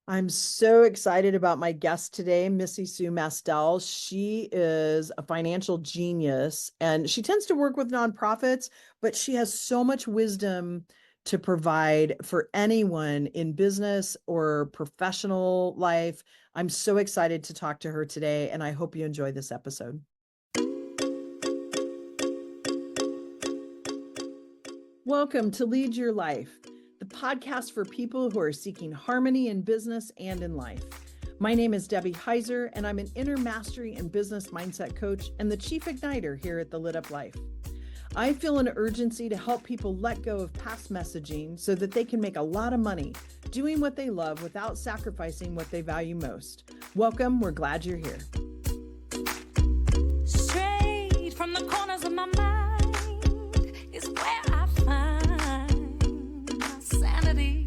I'm so excited about my guest today, Missy Mastel. She is a financial genius and she tends to work with nonprofits, but she has so much wisdom to provide for anyone in business or professional life. I'm so excited to talk to her today, and I hope you enjoy this episode. Welcome to Lead Your Life, the podcast for people who are seeking harmony in business and in life. My name is Debbie Heiser, and I'm an inner mastery and business mindset coach and the chief igniter here at the Lit Up Life. I feel an urgency to help people let go of past messaging so that they can make a lot of money doing what they love without sacrificing what they value most. Welcome. We're glad you're here. Straight from the corners of my mind is where I find my sanity.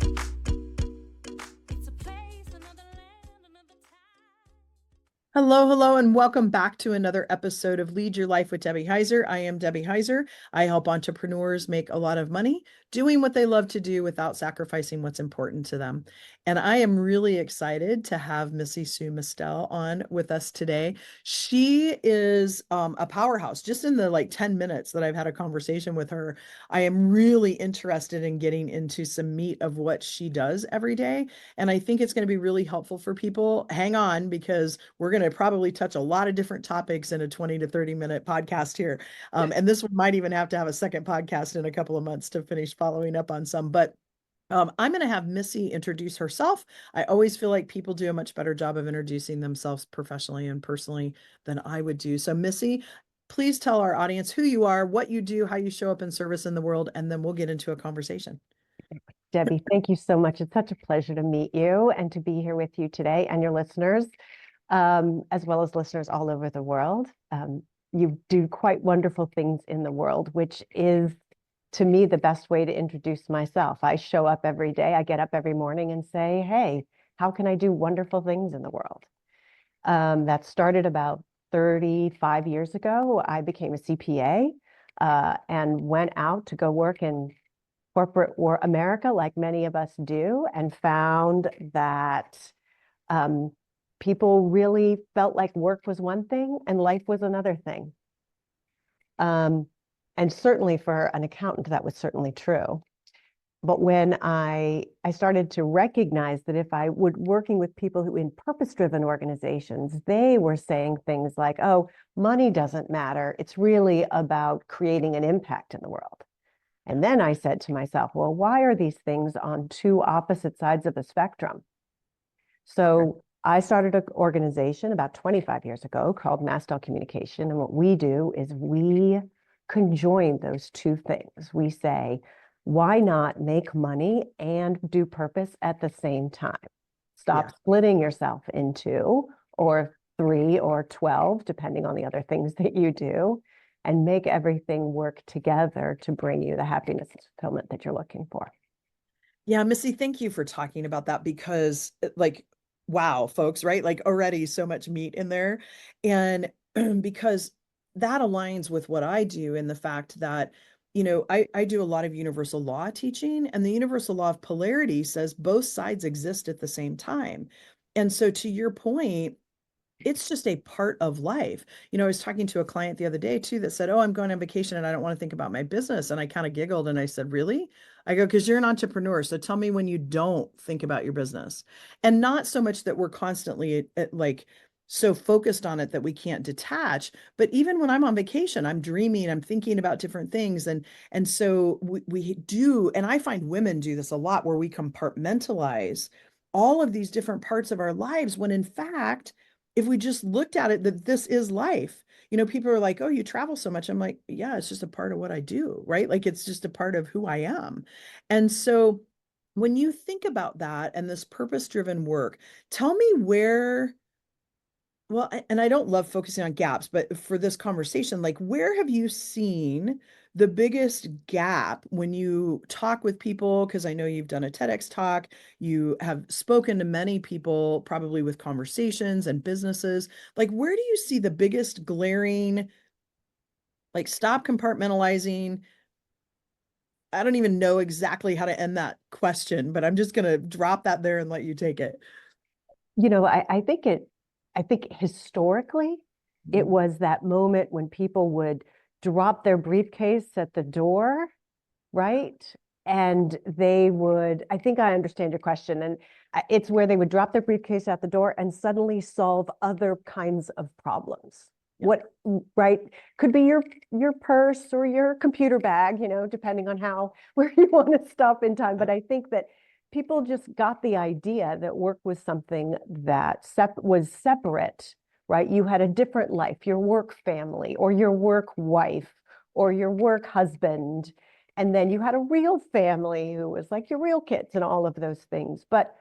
It's a place, another land, another time. Hello, and welcome back to another episode of Lead Your Life with Debbie Heiser. I am Debbie Heiser. I help entrepreneurs make a lot of money doing what they love to do without sacrificing what's important to them. And I am really excited to have Missy Mastel on with us today. She is a powerhouse. Just in the 10 minutes that I've had a conversation with her, I am really interested in getting into some meat of what she does every day. And I think it's going to be really helpful for people. Hang on, because we're going to probably touch a lot of different topics in a 20 to 30 minute podcast here. And this one might even have to have a second podcast in a couple of months to finish following up on some. But I'm going to have Missy introduce herself. I always feel like people do a much better job of introducing themselves professionally and personally than I would do. So, Missy, please tell our audience who you are, what you do, how you show up in service in the world, and then we'll get into a conversation. Debbie, thank you so much. It's such a pleasure to meet you and to be here with you today and your listeners, as well as listeners all over the world. You do quite wonderful things in the world, which is, to me, the best way to introduce myself. I show up every day. I get up every morning and say, hey, how can I do wonderful things in the world? That started about 35 years ago. I became a CPA and went out to go work in corporate America, like many of us do, and found that people really felt like work was one thing and life was another thing. And certainly for an accountant, that was certainly true. But when I started to recognize that if I would working with people who in purpose-driven organizations, they were saying things like, oh, money doesn't matter. It's really about creating an impact in the world. And then I said to myself, well, why are these things on two opposite sides of the spectrum? So I started an organization about 25 years ago called Mastel Communication. And what we do is we conjoin those two things. We say, why not make money and do purpose at the same time? Stop splitting yourself into, or 3 or 12, depending on the other things that you do, and make everything work together to bring you the happiness and fulfillment that you're looking for. Yeah, Missy, thank you for talking about that because wow, folks, right? Already so much meat in there. And because that aligns with what I do in the fact that, I do a lot of universal law teaching, and the universal law of polarity says both sides exist at the same time. And so to your point, it's just a part of life. I was talking to a client the other day too that said, oh, I'm going on vacation and I don't want to think about my business. And I kind of giggled and I said, really? I go, because you're an entrepreneur. So tell me when you don't think about your business. And not so much that we're constantly so focused on it that we can't detach. But even when I'm on vacation, I'm dreaming, I'm thinking about different things. And so we do, and I find women do this a lot, where we compartmentalize all of these different parts of our lives, when in fact, if we just looked at it, that this is life. People are like, oh, you travel so much. I'm like, yeah, it's just a part of what I do, right? It's just a part of who I am. And so when you think about that and this purpose-driven work, tell me where, well, and I don't love focusing on gaps, but for this conversation, where have you seen the biggest gap when you talk with people? Because I know you've done a TEDx talk, you have spoken to many people, probably with conversations and businesses. Where do you see the biggest glaring, stop compartmentalizing? I don't even know exactly how to end that question, but I'm just going to drop that there and let you take it. I think historically, it Mhm. was that moment when people would drop their briefcase at the door, right? And they would, I think I understand your question. And it's where they would drop their briefcase at the door and suddenly solve other kinds of problems. Yeah. What, right? Could be your purse or your computer bag, depending on how where you want to stop in time. But I think that people just got the idea that work was something that was separate, right? You had a different life, your work family or your work wife or your work husband. And then you had a real family who was like your real kids and all of those things. But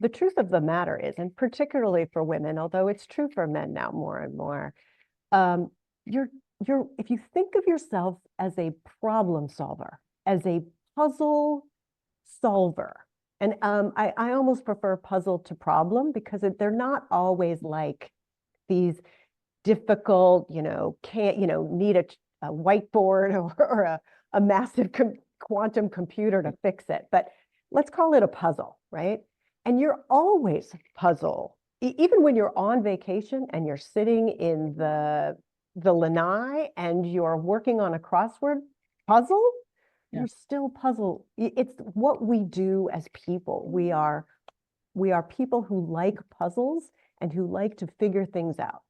the truth of the matter is, and particularly for women, although it's true for men now more and more, um, you're if you think of yourself as a problem solver, as a puzzle solver, and I almost prefer puzzle to problem because they're not always like these difficult, can't, need a whiteboard or a massive quantum computer to fix it. But let's call it a puzzle, right? And you're always puzzle. Even when you're on vacation and you're sitting in the lanai and you're working on a crossword puzzle, Yeah. you're still puzzle. It's what we do as people. We are people who like puzzles and who like to figure things out.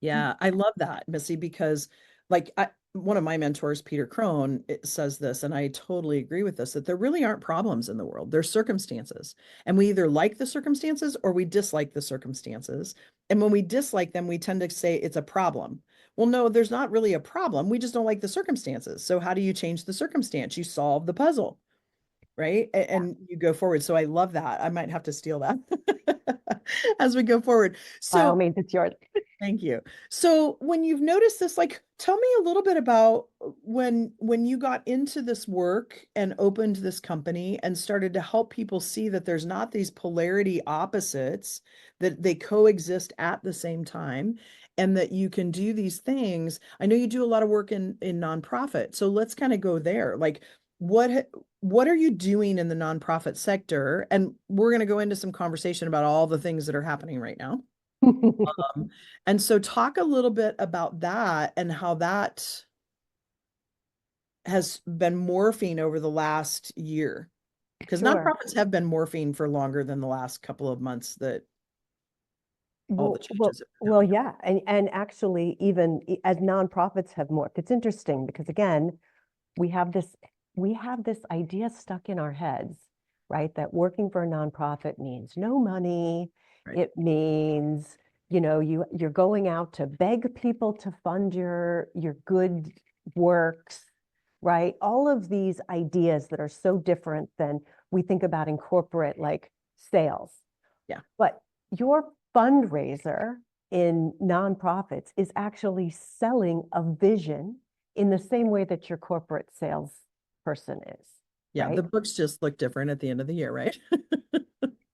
Yeah, I love that, Missy, because like one of my mentors, Peter Crone, says this, and I totally agree with this, that there really aren't problems in the world. There's circumstances. And we either like the circumstances or we dislike the circumstances. And when we dislike them, we tend to say it's a problem. Well, no, there's not really a problem. We just don't like the circumstances. So how do you change the circumstance? You solve the puzzle, right? And you go forward. So I love that. I might have to steal that as we go forward. By all So means, it's yours. thank you. So when you've noticed this, like, tell me a little bit about when you got into this work and opened this company and started to help people see that there's not these polarity opposites, that they coexist at the same time, and that you can do these things. I know you do a lot of work in nonprofit, so let's kind of go there. Like, what are you doing in the nonprofit sector? And we're going to go into some conversation about all the things that are happening right now. And so talk a little bit about that and how that has been morphing over the last year. Because Sure. nonprofits have been morphing for longer than the last couple of months that all the Well, well, changes have been well, happening. yeah. And actually, even as nonprofits have morphed, it's interesting because again, we have this we have this idea stuck in our heads, right? That working for a nonprofit means no money. Right. It means, you're going out to beg people to fund your good works, right? All of these ideas that are so different than we think about in corporate like sales. Yeah. But your fundraiser in nonprofits is actually selling a vision in the same way that your corporate sales person is, Yeah. right? The books just look different at the end of the year, right?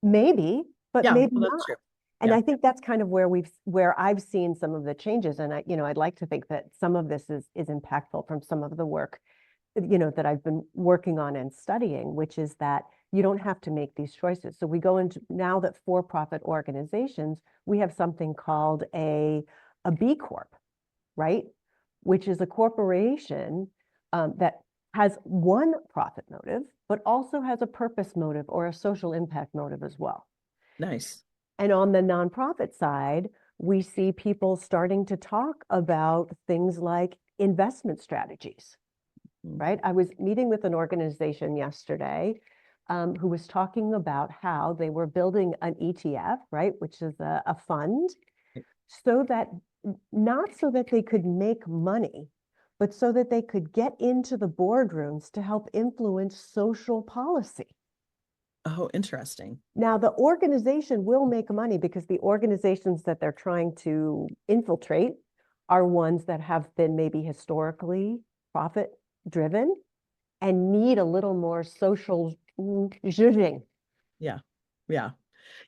Maybe, but Yeah. maybe Well, that's not. true. And Yeah. I think that's kind of where I've seen some of the changes. And I'd like to think that some of this is impactful from some of the work, that I've been working on and studying, which is that you don't have to make these choices. So we go into now that for-profit organizations, we have something called a B Corp, right? Which is a corporation that has one profit motive, but also has a purpose motive or a social impact motive as well. Nice. And on the nonprofit side, we see people starting to talk about things like investment strategies, Mm. right? I was meeting with an organization yesterday who was talking about how they were building an ETF, right, which is a fund, so that not so that they could make money, but so that they could get into the boardrooms to help influence social policy. Oh, interesting. Now, the organization will make money because the organizations that they're trying to infiltrate are ones that have been maybe historically profit driven and need a little more social zhuzhing. Yeah. Yeah.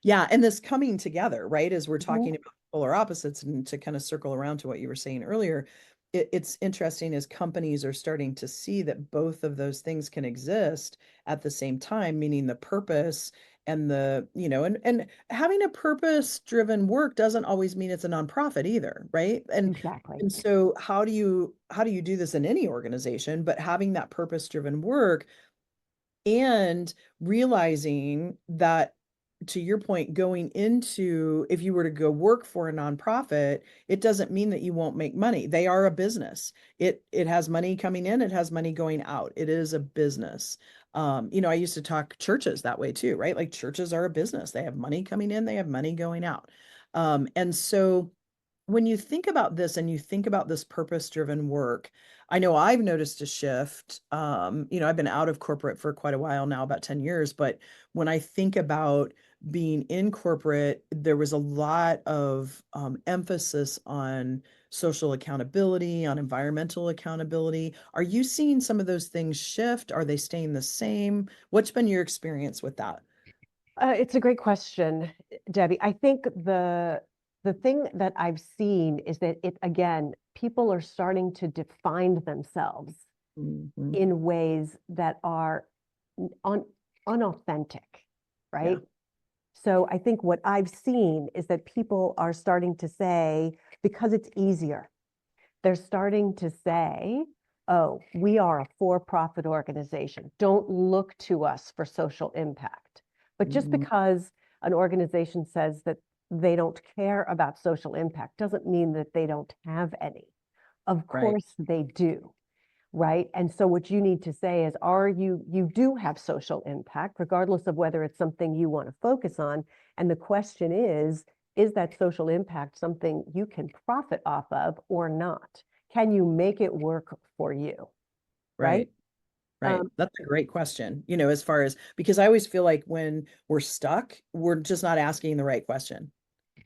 Yeah. And this coming together, right? As we're Mhm. talking about polar opposites, and to kind of circle around to what you were saying earlier, it's interesting as companies are starting to see that both of those things can exist at the same time, meaning the purpose and the, and having a purpose-driven work doesn't always mean it's a nonprofit either, right? Exactly. And so how do you do this in any organization, but having that purpose-driven work and realizing that, to your point, going into, if you were to go work for a nonprofit, it doesn't mean that you won't make money. They are a business. It has money coming in, it has money going out. It is a business. I used to talk churches that way too, right? Like churches are a business. They have money coming in, they have money going out. And so when you think about this and you think about this purpose-driven work, I know I've noticed a shift. I've been out of corporate for quite a while now, about 10 years, but when I think about being in corporate, there was a lot of emphasis on social accountability, on environmental accountability. Are you seeing some of those things shift? Are they staying the same? What's been your experience with that? It's a great question, Debbie. I think the thing that I've seen is that again, people are starting to define themselves Mhm. in ways that are unauthentic, right? Yeah. So I think what I've seen is that people are starting to say, because it's easier, they're starting to say, oh, we are a for-profit organization. Don't look to us for social impact. But just Mhm. because an organization says that they don't care about social impact doesn't mean that they don't have any. Of Right. course they do, right? And so what you need to say is, you do have social impact, regardless of whether it's something you want to focus on. And the question is that social impact something you can profit off of or not? Can you make it work for you, right? Right. Right. That's a great question, as far as, because I always feel like when we're stuck, we're just not asking the right question.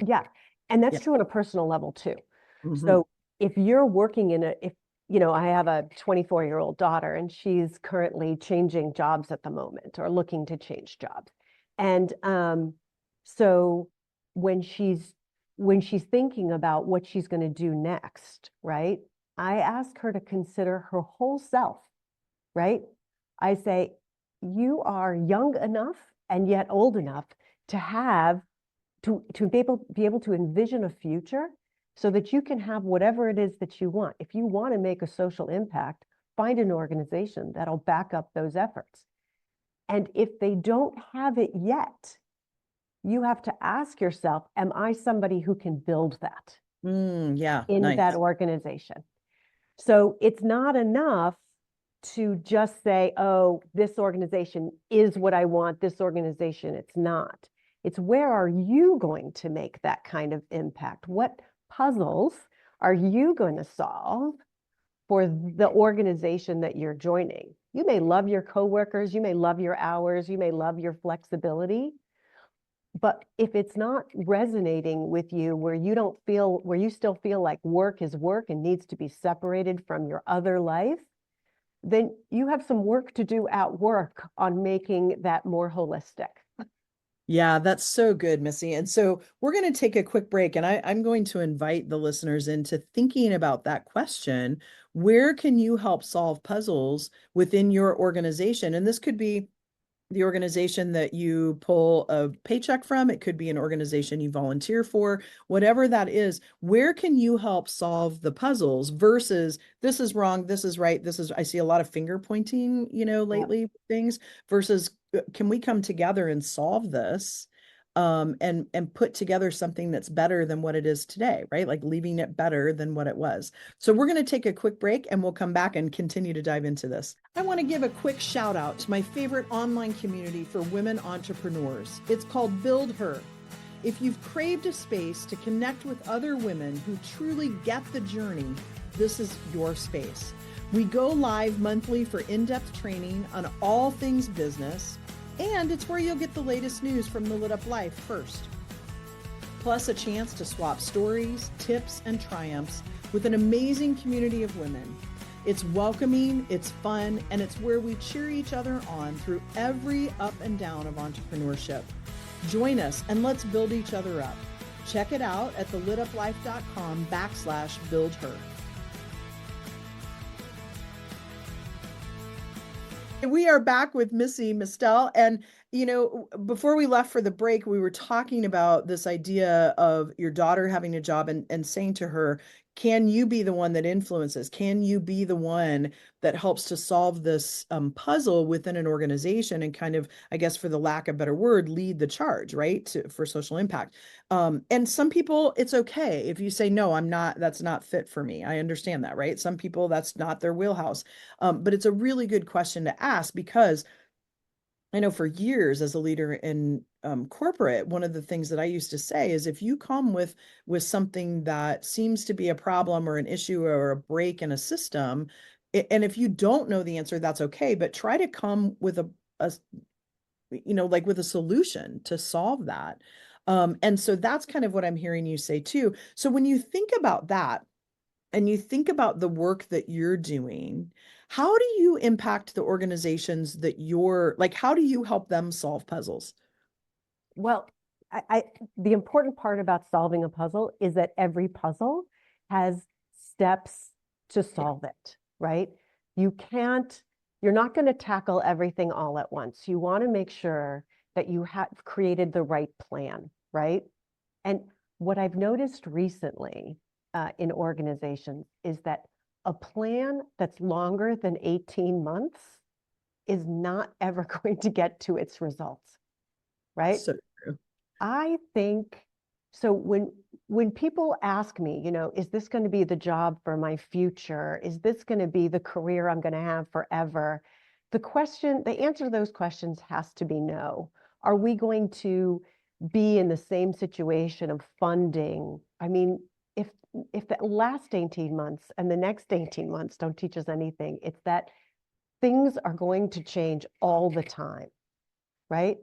Yeah. And Yeah. that's true on a personal level too. Hmm. So if you're working I have a 24-year-old daughter and she's currently changing jobs at the moment or looking to change jobs. And so when she's thinking about what she's going to do next, right? I ask her to consider her whole self, right? I say, you are young enough and yet old enough to have to be able to envision a future so that you can have whatever it is that you want. If you want to make a social impact, find an organization that'll back up those efforts. And if they don't have it yet, you have to ask yourself, am I somebody who can build that Yeah. in Nice. that organization? So it's not enough to just say, oh, this organization is what I want, this organization, it's not. It's, where are you going to make that kind of impact? What puzzles are you going to solve for the organization that you're joining? You may love your coworkers, you may love your hours, you may love your flexibility, but if it's not resonating with you, where you still feel like work is work and needs to be separated from your other life, then you have some work to do at work on making that more holistic. Yeah, that's so good, Missy. And so we're going to take a quick break, and I'm going to invite the listeners into thinking about that question. Where can you help solve puzzles within your organization? And this could be the organization that you pull a paycheck from. It could be an organization you volunteer for, whatever that is. Where can you help solve the puzzles versus this is wrong, this is right, I see a lot of finger pointing, Yeah. lately things versus can we come together and solve this? And put together something that's better than what it is today, right? Like leaving it better than what it was. So we're going to take a quick break and we'll come back and continue to dive into this. I want to give a quick shout out to my favorite online community for women entrepreneurs. It's called Build Her. If you've craved a space to connect with other women who truly get the journey, this is your space. We go live monthly for in-depth training on all things business, and it's where you'll get the latest news from the lit up life first. Plus a chance to swap stories, tips, and triumphs with an amazing community of women. It's welcoming, it's fun, and it's where we cheer each other on through every up and down of entrepreneurship. Join us and let's build each other up. Check it out at thelituplife.com/buildher. We are back with Missy Mastel. And before we left for the break, we were talking about this idea of your daughter having a job and saying to her, can you be the one that influences? Can you be the one that helps to solve this puzzle within an organization and kind of, I guess, for the lack of a better word, lead the charge, right? For social impact. And some people, it's okay if you say, no, I'm not, that's not fit for me. I understand that, right? Some people, that's not their wheelhouse. But it's a really good question to ask because I know for years as a leader in corporate, one of the things that I used to say is if you come with something that seems to be a problem or an issue or a break in a system, and if you don't know the answer, that's okay, but try to come with a like with a solution to solve that. And so that's kind of what I'm hearing you say too. So when you think about that, and you think about the work that you're doing, how do you impact the organizations that you're like, how do you help them solve puzzles? Well, I the important part about solving a puzzle is that every puzzle has steps to Yeah. solve it, right? You can't, you're not going to tackle everything all at once. You want to make sure that you have created the right plan, right? And what I've noticed recently in organizations is that a plan that's longer than 18 months is not ever going to get to its results, right? So true. I think so when people ask me, is this going to be the job for my future? Is this going to be the career I'm going to have forever? The answer to those questions has to be no. Are we going to be in the same situation of funding? I mean, if if the last 18 months and the next 18 months don't teach us anything, it's that things are going to change all the time, right?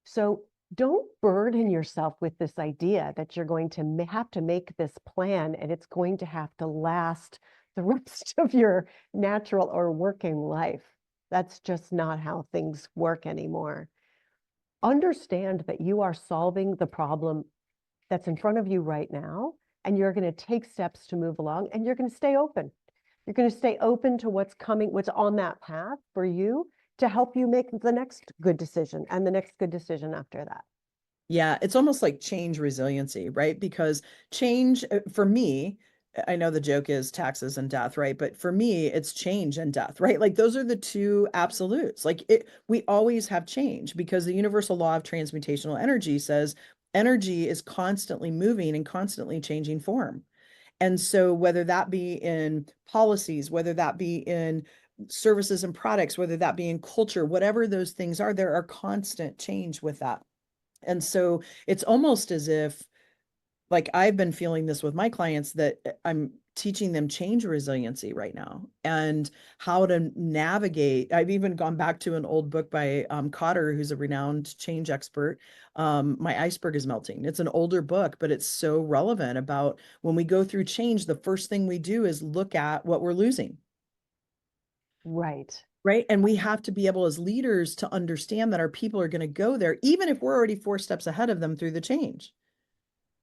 So don't burden yourself with this idea that you're going to have to make this plan and it's going to have to last the rest of your natural or working life. That's just not how things work anymore. Understand that you are solving the problem that's in front of you right now, and you're going to take steps to move along, and you're going to stay open. You're going to stay open to what's coming, what's on that path for you to help you make the next good decision and the next good decision after that. Yeah, it's almost like change resiliency, right? Because change for me, I know the joke is taxes and death, right? But for me, it's change and death, right? Like those are the two absolutes. We always have change because the universal law of transmutational energy says energy is constantly moving and constantly changing form. And so whether that be in policies, whether that be in services and products, whether that be in culture, whatever those things are, there are constant change with that. And so it's almost as if, like, I've been feeling this with my clients that I'm teaching them change resiliency right now and how to navigate. I've even gone back to an old book by Cotter, who's a renowned change expert. My Iceberg is Melting. It's an older book, but it's so relevant about when we go through change, the first thing we do is look at what we're losing. Right. Right. And we have to be able as leaders to understand that our people are going to go there, even if we're already 4 steps ahead of them through the change.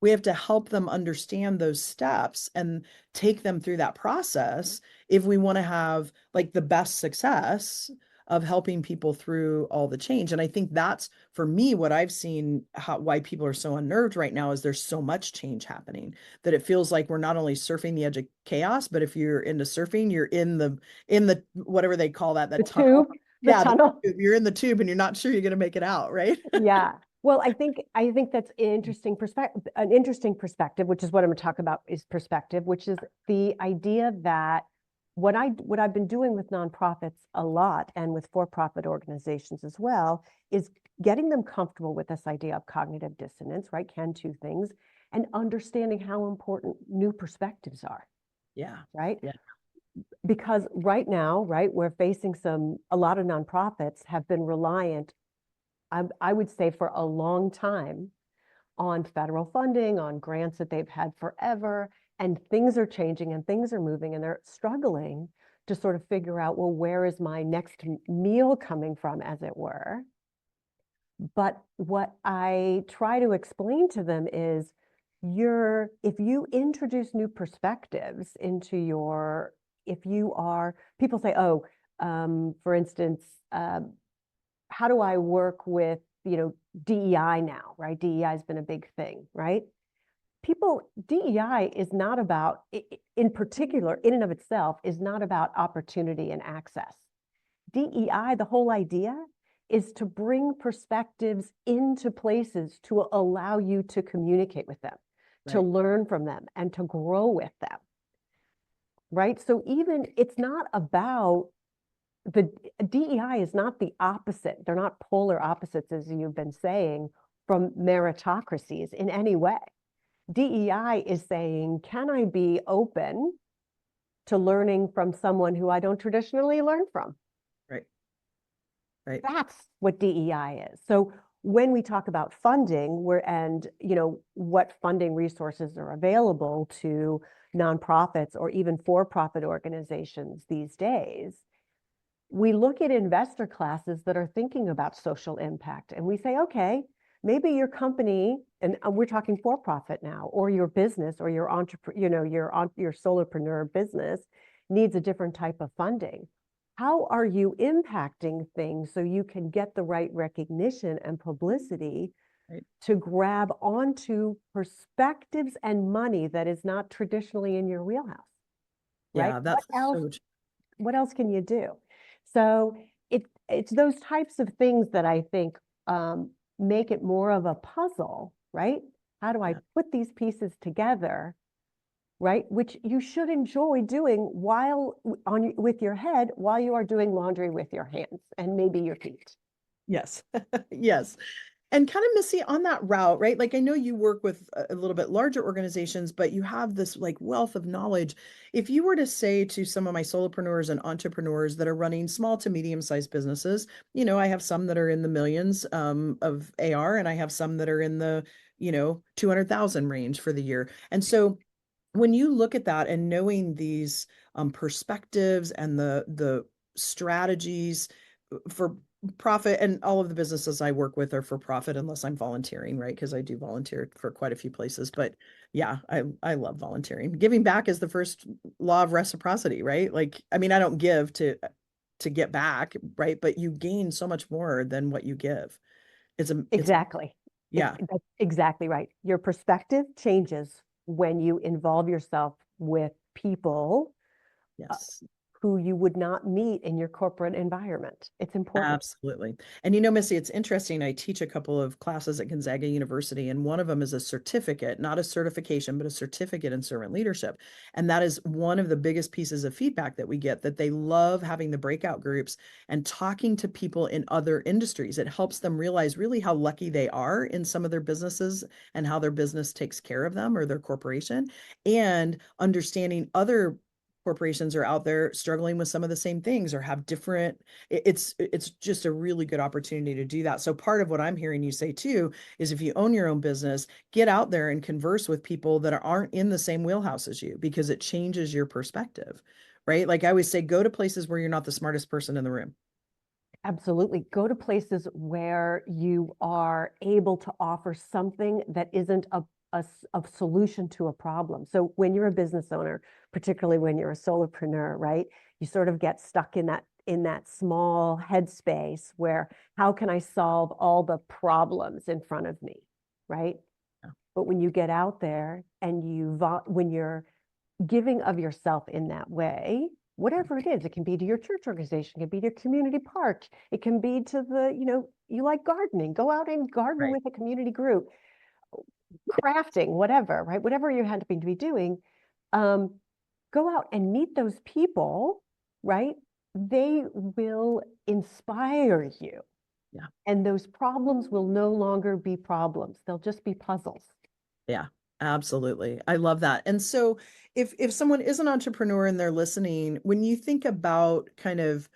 We have to help them understand those steps and take them through that process if we want to have like the best success of helping people through all the change. And I think that's for me what I've seen why people are so unnerved right now is there's so much change happening that it feels like we're not only surfing the edge of chaos, but if you're into surfing, you're in the whatever they call that, The that tunnel. tube, the Yeah, tunnel. you're in the tube and you're not sure you're going to make it out, right? Yeah. Well, I think that's an interesting perspective, which is what I'm going to talk about is perspective, which is the idea that what I've been doing with nonprofits a lot and with for-profit organizations as well is getting them comfortable with this idea of cognitive dissonance, right? Can two things, and understanding how important new perspectives are, Yeah. right? Yeah. Because right now, right, we're facing a lot of nonprofits have been reliant, I would say for a long time, on federal funding, on grants that they've had forever, and things are changing and things are moving and they're struggling to sort of figure out, well, where is my next meal coming from, as it were. But what I try to explain to them is if you introduce new perspectives into if you are, people say, oh, for instance, how do I work with, DEI now, right? DEI has been a big thing, right? DEI is not about, in particular, in and of itself, is not about opportunity and access. DEI, the whole idea is to bring perspectives into places to allow you to communicate with them, to Right. learn from them, and to grow with them, right? So even it's not about the DEI is not the opposite. They're not polar opposites, as you've been saying, from meritocracies in any way. DEI is saying, can I be open to learning from someone who I don't traditionally learn from? Right. Right. That's what DEI is. So when we talk about funding, what funding resources are available to nonprofits or even for-profit organizations these days, we look at investor classes that are thinking about social impact, and we say, okay, maybe your company, and we're talking for-profit now, or your business, or your your solopreneur business needs a different type of funding. How are you impacting things so you can get the right recognition and publicity Right. to grab onto perspectives and money that is not traditionally in your wheelhouse, right? Yeah, that's so What else can you do? So it's those types of things that I think make it more of a puzzle, right? How do I yeah. put these pieces together, right? Which you should enjoy doing with your head while you are doing laundry with your hands and maybe your feet. Yes. Yes. And kind of Missy on that route, right? Like I know you work with a little bit larger organizations, but you have this like wealth of knowledge. If you were to say to some of my solopreneurs and entrepreneurs that are running small to medium-sized businesses, I have some that are in the millions of AR, and I have some that are in the, 200,000 range for the year. And so when you look at that and knowing these perspectives and the strategies for profit, and all of the businesses I work with are for profit unless I'm volunteering, right? Because I do volunteer for quite a few places. But yeah, I love volunteering. Giving back is the first law of reciprocity, right? Like, I mean, I don't give to get back, right? But you gain so much more than what you give. It's Exactly. yeah, That's exactly right. Your perspective changes when you involve yourself with people uh, yes. who you would not meet in your corporate environment. It's important. Absolutely. And Missy, it's interesting. I teach a couple of classes at Gonzaga University, and one of them is a certificate, not a certification, but a certificate in servant leadership. And that is one of the biggest pieces of feedback that we get, that they love having the breakout groups and talking to people in other industries. It helps them realize really how lucky they are in some of their businesses and how their business takes care of them, or their corporation, and understanding other corporations are out there struggling with some of the same things or have different. It's just a really good opportunity to do that. So part of what I'm hearing you say too is, if you own your own business, get out there and converse with people that aren't in the same wheelhouse as you, because it changes your perspective, right? Like I always say, go to places where you're not the smartest person in the room. Absolutely. Go to places where you are able to offer something that isn't a solution to a problem. So when you're a business owner, particularly when you're a solopreneur, right, you sort of get stuck in that small headspace where, how can I solve all the problems in front of me, right? Yeah. But when you get out there and when you're giving of yourself in that way, whatever it is, it can be to your church organization, it can be to your community park, it can be to you like gardening, go out and garden Right. with a community group, crafting, whatever, right? Whatever you had to be doing, um, go out and meet those people, right? They will inspire you. Yeah. And those problems will no longer be problems. They'll just be puzzles. Yeah, absolutely. I love that. And so if someone is an entrepreneur and they're listening, when you think about kind of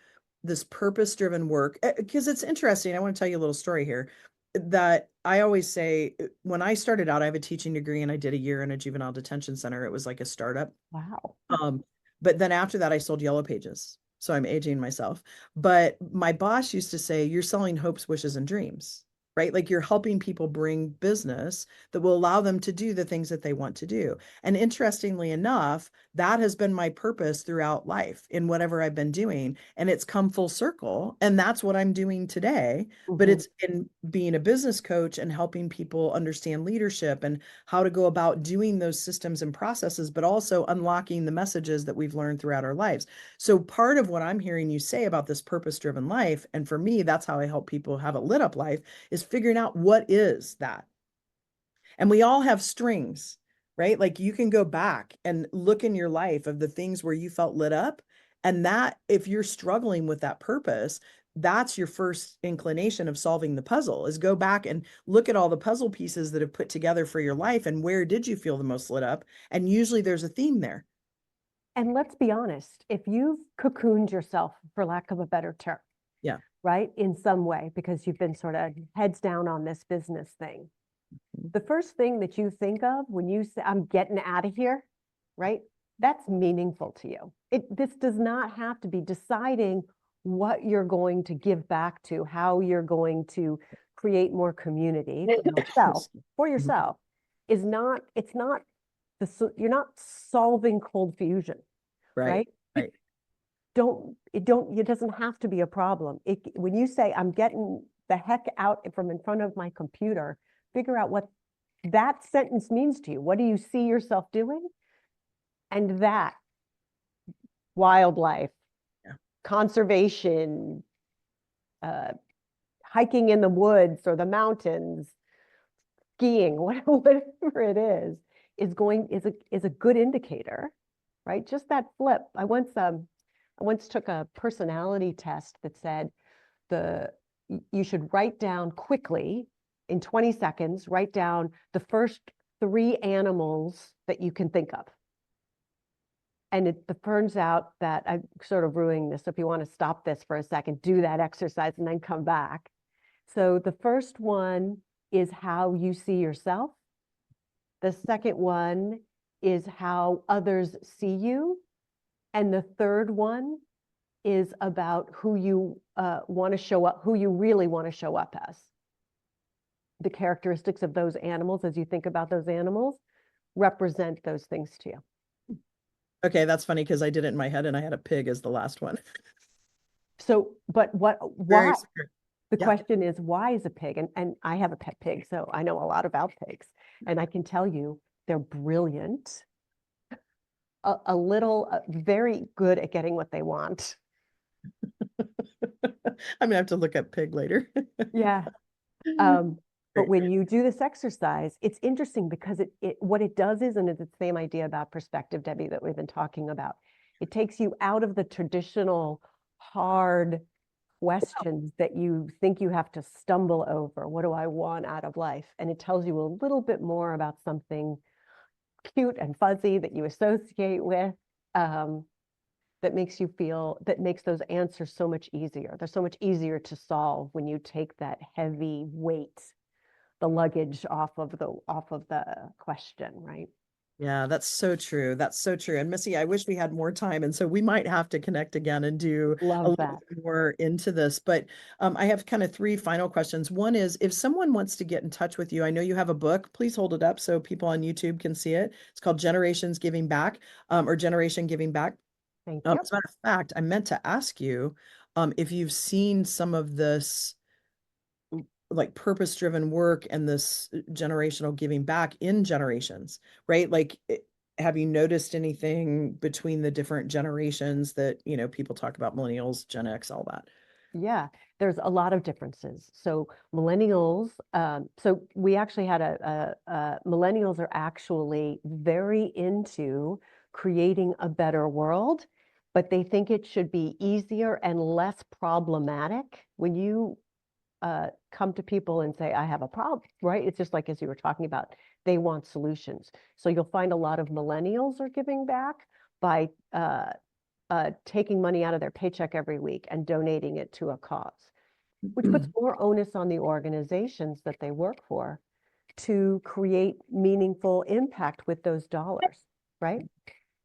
this purpose-driven work, because it's interesting, I want to tell you a little story here that I always say, when I started out, I have a teaching degree and I did a year in a juvenile detention center. It was like a startup. Wow. Um, but then after that, I sold Yellow Pages. So I'm aging myself. But my boss used to say, you're selling hopes, wishes, and dreams. right? Like you're helping people bring business that will allow them to do the things that they want to do. And interestingly enough, that has been my purpose throughout life in whatever I've been doing. And it's come full circle. And that's what I'm doing today. But Mhm. it's in being a business coach and helping people understand leadership and how to go about doing those systems and processes, but also unlocking the messages that we've learned throughout our lives. So part of what I'm hearing you say about this purpose-driven life, and for me, that's how I help people have a lit up life, is figuring out what is that. And we all have strings, right? Like you can go back and look in your life of the things where you felt lit up. And that, if you're struggling with that purpose, that's your first inclination of solving the puzzle is go back and look at all the puzzle pieces that have put together for your life and where did you feel the most lit up? And usually there's a theme there. And let's be honest, if you've cocooned yourself, for lack of a better term, Yeah. right, in some way, because you've been sort of heads down on this business thing, the first thing that you think of when you say, I'm getting out of here, right? That's meaningful to you. This does not have to be deciding what you're going to give back to, how you're going to create more community for yourself is not, it's not you're not solving cold fusion, Right. right? Right. It doesn't have to be a problem. When you say I'm getting the heck out from in front of my computer, figure out what that sentence means to you. What do you see yourself doing? And that wildlife, Yeah. conservation, uh, hiking in the woods or the mountains, skiing, whatever it is a good indicator, right? Just that flip. I once took a personality test that said you should write down quickly in 20 seconds, write down the first 3 animals that you can think of. And it turns out that I'm sort of ruining this. So if you want to stop this for a second, do that exercise and then come back. So the first one is how you see yourself. The second one is how others see you. And the third one is about who you want to show up, who you really want to show up as. The characteristics of those animals, as you think about those animals, represent those things to you. Okay, that's funny because I did it in my head and I had a pig as the last one. So, but Very why? smart. The Yeah. question is, why is a pig? And I have a pet pig, so I know a lot about pigs. And I can tell you, they're brilliant, very good at getting what they want. I'm gonna have to look up pig later. Yeah. But when you do this exercise, it's interesting because what it does is, and it's the same idea about perspective, Debbie, that we've been talking about. It takes you out of the traditional hard questions that you think you have to stumble over. What do I want out of life? And it tells you a little bit more about something cute and fuzzy that you associate with, that makes those answers so much easier. They're so much easier to solve when you take that heavy weight, the luggage off of the question, right? Yeah, that's so true. That's so true. And Missy, I wish we had more time. And so we might have to connect again and do a Love little that. bit more into this. But I have kind of 3 final questions. One is if someone wants to get in touch with you, I know you have a book. Please hold it up so people on YouTube can see it. It's called Generations Giving Back, or Generation Giving Back. Thank you. As a matter of fact, I meant to ask you if you've seen some of this like purpose-driven work and this generational giving back in generations, right? Like, have you noticed anything between the different generations that, people talk about millennials, Gen X, all that? Yeah, there's a lot of differences. So millennials, so we actually had millennials are actually very into creating a better world, but they think it should be easier and less problematic. When you come to people and say, I have a problem, right? It's just like, as you were talking about, they want solutions. So you'll find a lot of millennials are giving back by taking money out of their paycheck every week and donating it to a cause, which puts more onus on the organizations that they work for to create meaningful impact with those dollars, right?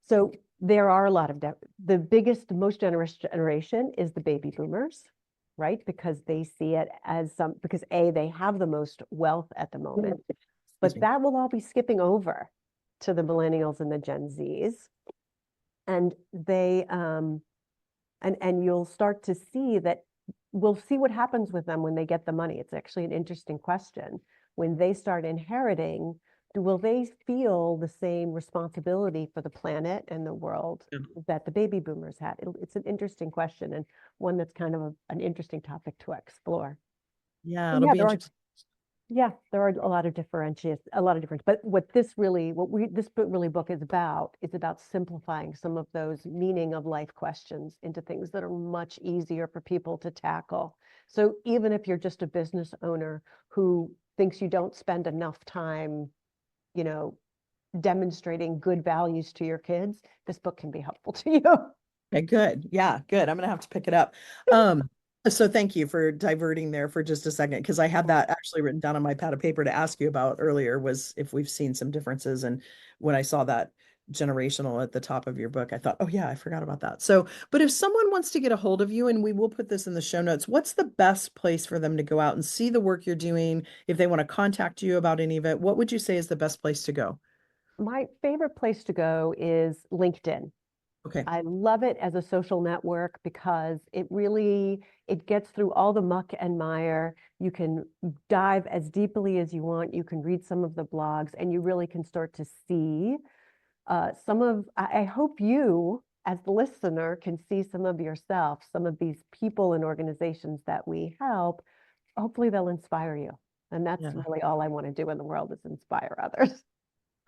So there are a lot of the biggest, most generous generation is the baby boomers. right? Because they see it as because A, they have the most wealth at the moment, Excuse but me. that will all be skipping over to the millennials and the Gen Zs. And and you'll start to see that we'll see what happens with them when they get the money. It's actually an interesting question. When they start inheriting, will they feel the same responsibility for the planet and the world Yeah, that the baby boomers had? It's an interesting question, and one that's kind of an interesting topic to explore. yeah, And it'll yeah, be interesting. there are a lot of a lot of difference. But this book is about simplifying some of those meaning of life questions into things that are much easier for people to tackle. So even if you're just a business owner who thinks you don't spend enough time, you know, demonstrating good values to your kids, this book can be helpful to you. Okay, good. Yeah, good. I'm gonna have to pick it up. So thank you for diverting there for just a second, because I had that actually written down on my pad of paper to ask you about earlier, was if we've seen some differences. And when I saw that generational at the top of your book, I thought, oh yeah, I forgot about that. So, but if someone wants to get a hold of you, and we will put this in the show notes, what's the best place for them to go out and see the work you're doing? If they want to contact you about any of it, what would you say is the best place to go? My favorite place to go is LinkedIn. Okay. I love it as a social network because it gets through all the muck and mire. You can dive as deeply as you want. You can read some of the blogs, and you really can start to see I hope you, as the listener, can see some of yourself, some of these people and organizations that we help. Hopefully they'll inspire you. And that's Yeah. really all I want to do in the world, is inspire others.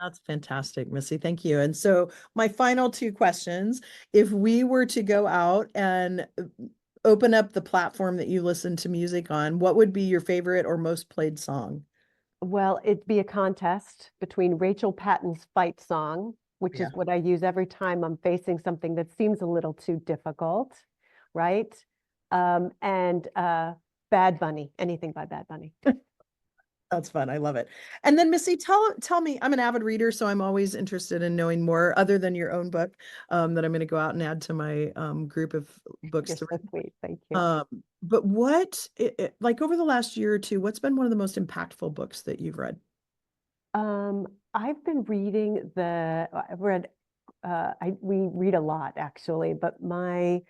That's fantastic, Missy. Thank you. And so, my final two questions, if we were to go out and open up the platform that you listen to music on, what would be your favorite or most played song? Well, it'd be a contest between Rachel Patton's Fight Song, which Yeah. is what I use every time I'm facing something that seems a little too difficult, right? And Bad Bunny, anything by Bad Bunny. That's fun. I love it. And then Missy, tell me, I'm an avid reader, so I'm always interested in knowing more other than your own book, that I'm going to go out and add to my group of books You're to so read. sweet. Thank you. But like over the last year or two, what's been one of the most impactful books that you've read? I've been reading I've read, we read a lot actually, but I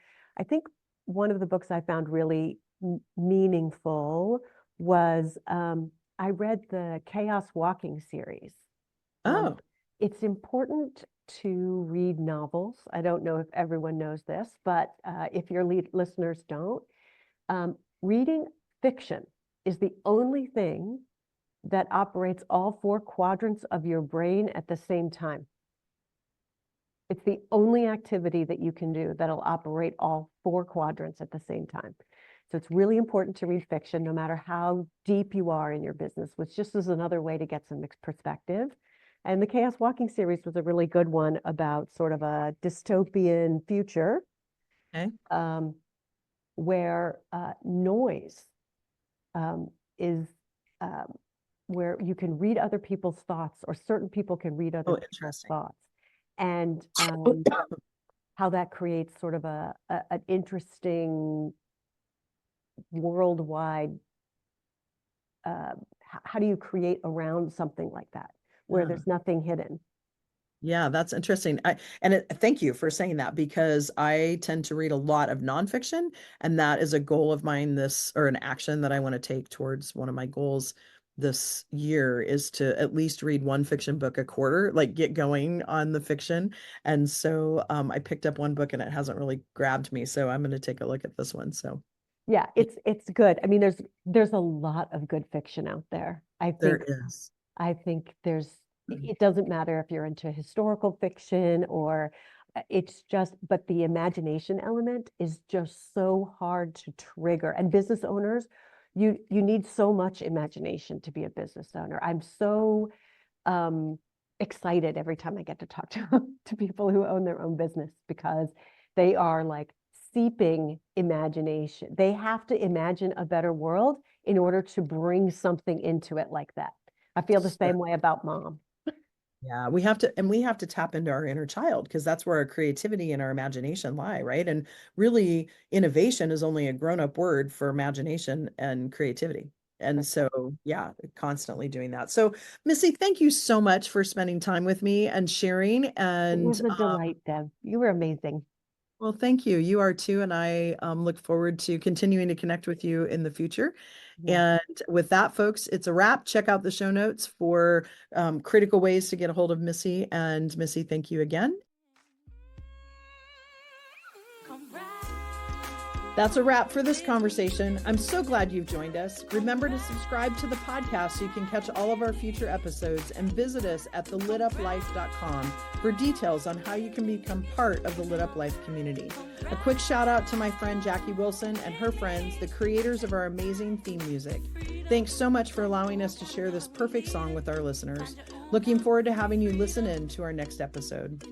think one of the books I found really meaningful was, I read the Chaos Walking series. Um, Oh, it's important to read novels. I don't know if everyone knows this, but if your listeners don't, reading fiction is the only thing that operates all four quadrants of your brain at the same time. It's the only activity that you can do that'll operate all four quadrants at the same time. So it's really important to read fiction, no matter how deep you are in your business, which just is another way to get some mixed perspective. And the Chaos Walking series was a really good one about sort of a dystopian future, okay. um, where noise is um, where you can read other people's thoughts, or certain people can read other Oh, people's interesting. thoughts, and how that creates sort of an interesting worldwide, how do you create around something like that where Yeah. there's nothing hidden? Yeah, that's interesting. Thank you for saying that, because I tend to read a lot of nonfiction, and that is a goal of mine or an action that I want to take towards one of my goals this year, is to at least read one fiction book a quarter, like get going on the fiction. And so I picked up one book and it hasn't really grabbed me. So I'm going to take a look at this one. So Yeah, yeah, it's good. I mean, there's a lot of good fiction out there. there is. I think Mm. it doesn't matter if you're into historical fiction or it's just, but the imagination element is just so hard to trigger. And business owners, you need so much imagination to be a business owner. I'm so um, excited every time I get to talk to to people who own their own business, because they are like seeping imagination. They have to imagine a better world in order to bring something into it like that. I feel the So same way about mom. Yeah, we have to tap into our inner child because that's where our creativity and our imagination lie, right? And really, innovation is only a grown-up word for imagination and creativity. And so, yeah, constantly doing that. So, Missy, thank you so much for spending time with me and sharing. It And was a delight, Deb. You were amazing. well, thank you. You are too. And I look forward to continuing to connect with you in the future. Yeah. And with that, folks, it's a wrap. Check out the show notes for critical ways to get a hold of Missy. And Missy, thank you again. That's a wrap for this conversation. I'm so glad you've joined us. Remember to subscribe to the podcast so you can catch all of our future episodes, and visit us at thelituplife.com for details on how you can become part of the Lit Up Life community. A quick shout out to my friend Jackie Wilson and her friends, the creators of our amazing theme music. Thanks so much for allowing us to share this perfect song with our listeners. Looking forward to having you listen in to our next episode.